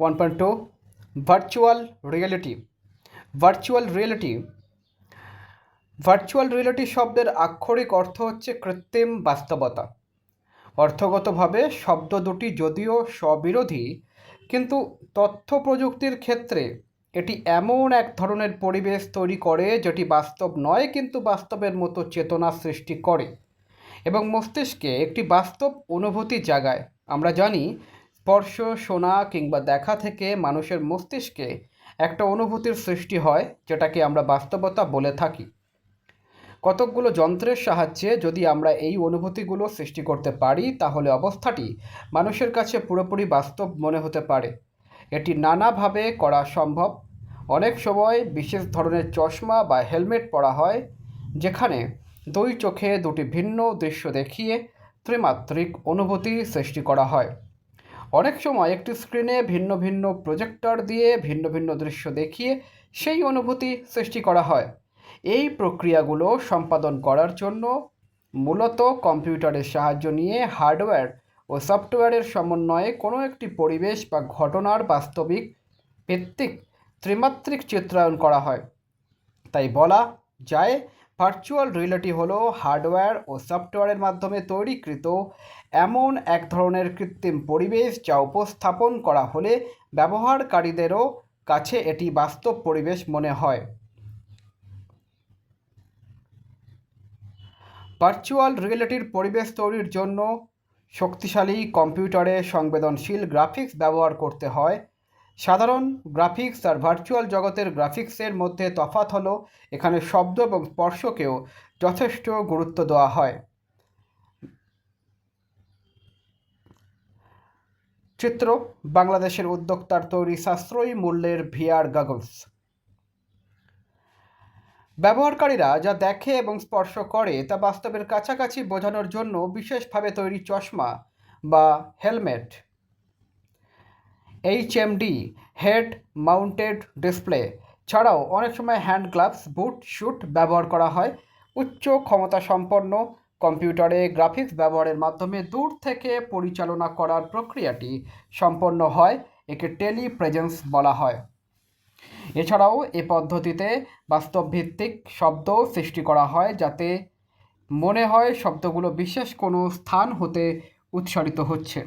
1.2 virtual reality. Virtual reality virtual reality শব্দের আক্ষরিক অর্থ হচ্ছে কৃত্রিম বাস্তবতা। অর্থগতভাবে শব্দ দুটি যদিও স্ববিরোধী, কিন্তু তথ্য প্রযুক্তির ক্ষেত্রে এটি এমন এক ধরনের পরিবেশ তৈরি করে যেটি বাস্তব নয় কিন্তু বাস্তবের মতো চেতনা সৃষ্টি করে এবং মস্তিষ্কে একটি বাস্তব অনুভূতি জাগায়। আমরা জানি স্পর্শ, শোনা কিংবা দেখা থেকে মানুষের মস্তিষ্কে একটা অনুভূতির সৃষ্টি হয়, যেটাকে আমরা বাস্তবতা বলে থাকি। কতকগুলো যন্ত্রের সাহায্যে যদি আমরা এই অনুভূতিগুলো সৃষ্টি করতে পারি, তাহলে অবস্থাটি মানুষের কাছে পুরোপুরি বাস্তব মনে হতে পারে। এটি নানাভাবে করা সম্ভব। অনেক সময় বিশেষ ধরনের চশমা বা হেলমেট পরা হয়, যেখানে দুই চোখে দুটি ভিন্ন দৃশ্য দেখিয়ে ত্রিমাত্রিক অনুভূতি সৃষ্টি করা হয়। অনেক সময় একটি স্ক্রিনে ভিন্ন ভিন্ন প্রজেক্টর দিয়ে ভিন্ন ভিন্ন দৃশ্য দেখিয়ে সেই অনুভূতি সৃষ্টি করা হয়। এই প্রক্রিয়াগুলো সম্পাদন করার জন্য মূলত কম্পিউটারের সাহায্য নিয়ে হার্ডওয়্যার ও সফটওয়্যারের সমন্বয়ে কোনো একটি পরিবেশ বা ঘটনার বাস্তবিক ভিত্তিক ত্রিমাত্রিক চিত্রায়ন করা হয়। তাই বলা যায় ভার্চুয়াল রিয়েলিটি হলো হার্ডওয়্যার ও সফটওয়্যারের মাধ্যমে তৈরিকৃত এমন এক ধরনের কৃত্রিম পরিবেশ যা উপস্থাপন করা হলে ব্যবহারকারীদেরও কাছে এটি বাস্তব পরিবেশ মনে হয়। ভার্চুয়াল রিয়েলিটির পরিবেশ তৈরির জন্য শক্তিশালী কম্পিউটারে সংবেদনশীল গ্রাফিক্স ব্যবহার করতে হয়। সাধারণ গ্রাফিক্স আর ভার্চুয়াল জগতের গ্রাফিক্সের মধ্যে তফাৎ হলো এখানে শব্দ এবং স্পর্শকেও যথেষ্ট গুরুত্ব দেওয়া হয়। চিত্র: বাংলাদেশের উদ্যোক্তার তৈরি সাশ্রয়ী মূল্যের ভিআর গগলস। ব্যবহারকারীরা যা দেখে এবং স্পর্শ করে তা বাস্তবের কাছাকাছি বোঝানোর জন্য বিশেষভাবে তৈরি চশমা বা helmet. HMD head mounted display ছাড়াও অনেক সময় হ্যান্ড গ্লাভস, বুট, স্যুট ব্যবহার করা হয়। উচ্চ ক্ষমতা সম্পন্ন কম্পিউটারে গ্রাফিক্স ব্যবহারের মাধ্যমে দূর থেকে পরিচালনা করার প্রক্রিয়াটি সম্পন্ন হয়। একে টেলিপ্রেজেন্স বলা হয়। এছাড়াও এ পদ্ধতিতে বাস্তবভিত্তিক শব্দ সৃষ্টি করা হয়, যাতে মনে হয় শব্দগুলো বিশেষ কোনো স্থান হতে উচ্চারিত হচ্ছে।